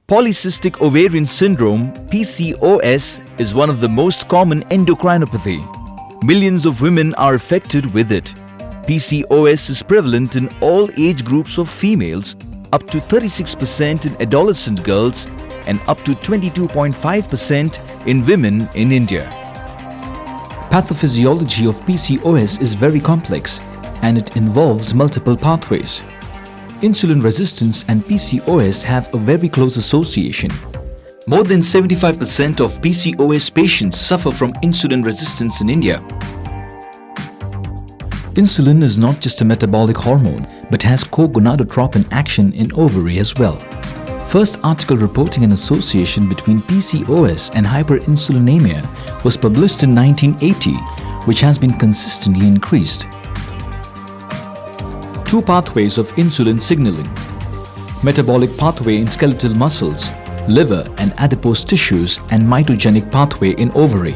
Polycystic ovarian syndrome (PCOS) is one of the most common endocrinopathy. Millions of women are affected with it. PCOS is prevalent in all age groups of females, up to 36% in adolescent girls and up to 22.5% in women in India. Pathophysiology of PCOS is very complex and it involves multiple pathways. Insulin resistance and PCOS have a very close association. More than 75% of PCOS patients suffer from insulin resistance in India. Insulin is not just a metabolic hormone but has co-gonadotropin action in ovary as well. First article reporting an association between PCOS and hyperinsulinemia was published in 1980, which has been consistently increased. Two pathways of insulin signaling: metabolic pathway in skeletal muscles, liver and adipose tissues, and mitogenic pathway in ovary.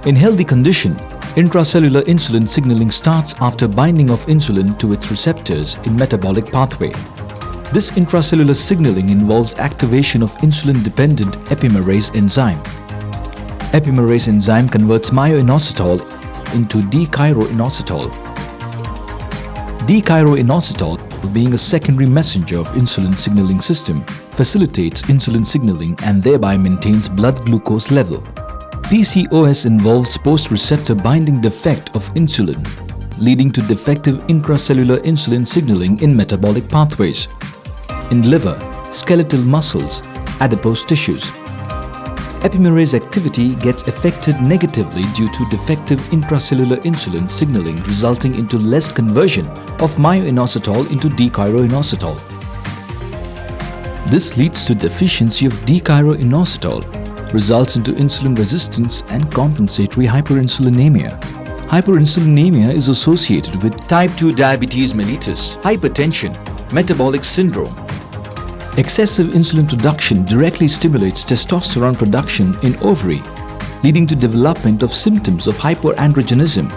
In healthy condition, intracellular insulin signaling starts after binding of insulin to its receptors in metabolic pathway. This intracellular signaling involves activation of insulin-dependent epimerase enzyme. Epimerase enzyme converts myoinositol into D-chiroinositol. D-chiroinositol, being a secondary messenger of insulin signaling system, facilitates insulin signaling and thereby maintains blood glucose level. PCOS involves post-receptor binding defect of insulin, leading to defective intracellular insulin signaling in metabolic pathways, in liver, skeletal muscles, adipose tissues. Epimerase activity gets affected negatively due to defective intracellular insulin signaling, resulting into less conversion of myoinositol into D-chiroinositol. This leads to deficiency of D-chiroinositol, results into insulin resistance and compensatory hyperinsulinemia. Hyperinsulinemia is associated with type 2 diabetes mellitus, hypertension, metabolic syndrome. Excessive insulin production directly stimulates testosterone production in ovary, leading to development of symptoms of hyperandrogenism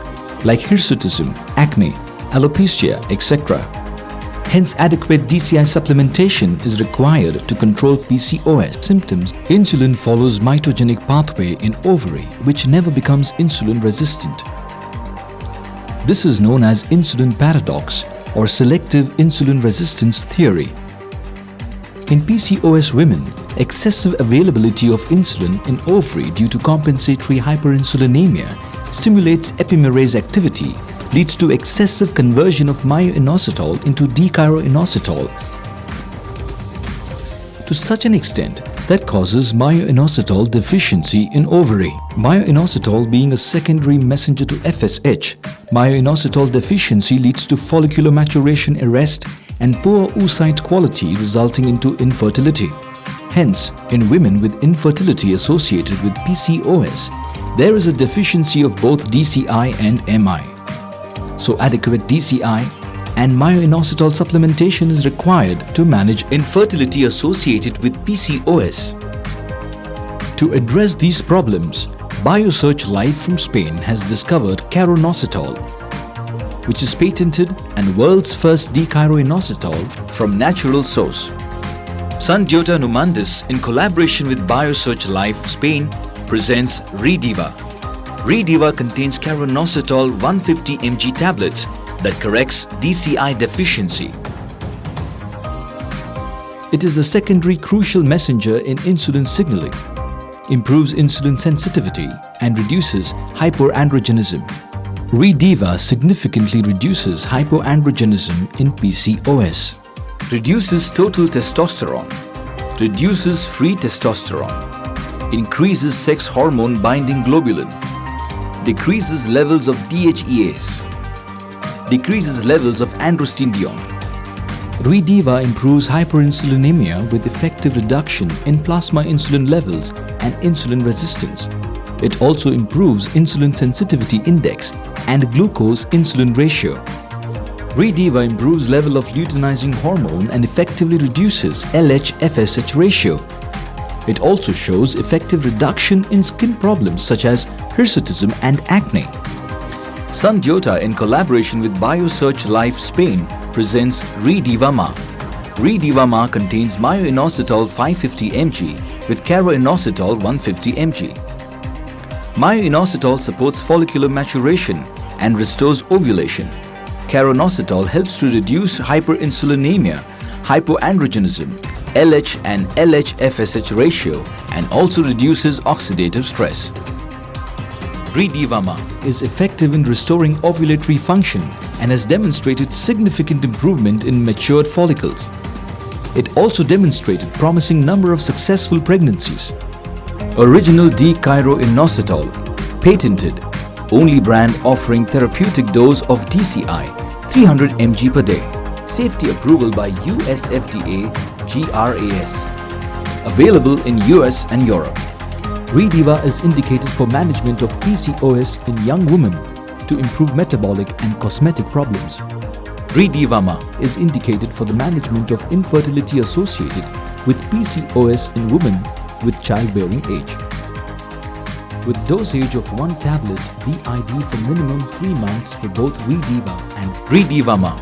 like hirsutism, acne, alopecia, etc. Hence, adequate DCI supplementation is required to control PCOS symptoms. Insulin follows mitogenic pathway in ovary, which never becomes insulin resistant. This is known as insulin paradox or selective insulin resistance theory. In PCOS women, excessive availability of insulin in ovary due to compensatory hyperinsulinemia stimulates epimerase activity, leads to excessive conversion of myoinositol into D-chiroinositol to such an extent that causes myoinositol deficiency in ovary. Myoinositol being a secondary messenger to FSH, myoinositol deficiency leads to follicular maturation arrest and poor oocyte quality, resulting into infertility. Hence, in women with infertility associated with PCOS, there is a deficiency of both DCI and MI. So adequate DCI and myoinositol supplementation is required to manage infertility associated with PCOS. To address these problems, BioSearch Life from Spain has discovered caroinositol, which is patented and world's first D-chiroinositol from natural source. Sundiata Numandis, in collaboration with BioSearch Life Spain, presents Radiva. Radiva contains caroinositol 150 mg tablets that corrects DCI deficiency. It is the secondary crucial messenger in insulin signaling, improves insulin sensitivity and reduces hyperandrogenism. Radiva significantly reduces hypoandrogenism in PCOS, reduces total testosterone, reduces free testosterone, increases sex hormone binding globulin, decreases levels of DHEAs, decreases levels of androstenedione. Radiva improves hyperinsulinemia with effective reduction in plasma insulin levels and insulin resistance. It also improves insulin sensitivity index and glucose-insulin ratio. Radiva improves level of luteinizing hormone and effectively reduces LH-FSH ratio. It also shows effective reduction in skin problems such as hirsutism and acne. Sundiata, in collaboration with BioSearch Life Spain, presents Radiva Ma. Radiva Ma contains myo-inositol 550 mg with caro-inositol 150 mg. Myo-inositol supports follicular maturation and restores ovulation. Caro-inositol helps to reduce hyperinsulinemia, hypoandrogenism, LH and LH-FSH ratio, and also reduces oxidative stress. Radiva Ma is effective in restoring ovulatory function and has demonstrated significant improvement in matured follicles. It also demonstrated promising number of successful pregnancies. Original D-chiro-inositol, patented, only brand offering therapeutic dose of DCI 300 mg per day. Safety approval by US FDA GRAS. Available in US and Europe. Radiva is indicated for management of PCOS in young women to improve metabolic and cosmetic problems. Radiva Ma is indicated for the management of infertility associated with PCOS in women with childbearing age. With dosage of 1 tablet BID for minimum 3 months for both Radiva and Radiva Ma.